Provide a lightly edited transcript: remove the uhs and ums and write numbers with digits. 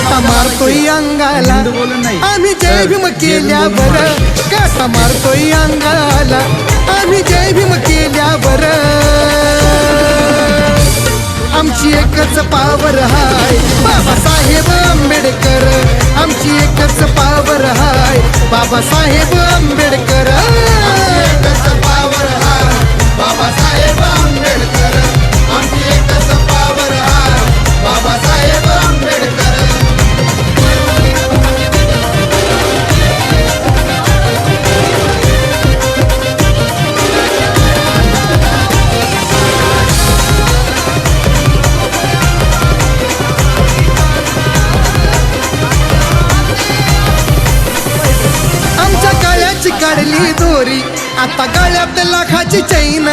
काटा मारतोय अंगाला आम्ही जय भीम केल्यावर, काटा मारतोय अंगाला आम्ही जय भीम केल्यावर. आमची एकच पावर हाय बाबासाहेब आंबेडकर, आमची एकच पावर हाय बाबासाहेब आंबेडकर. एकच पावर हाय बाबासाहेब आंबेडकर, आमची एकच पावर हाय बाबासाहेब आंबेडकर. काढली दोरी आता गळ्यात लाखाची चैन,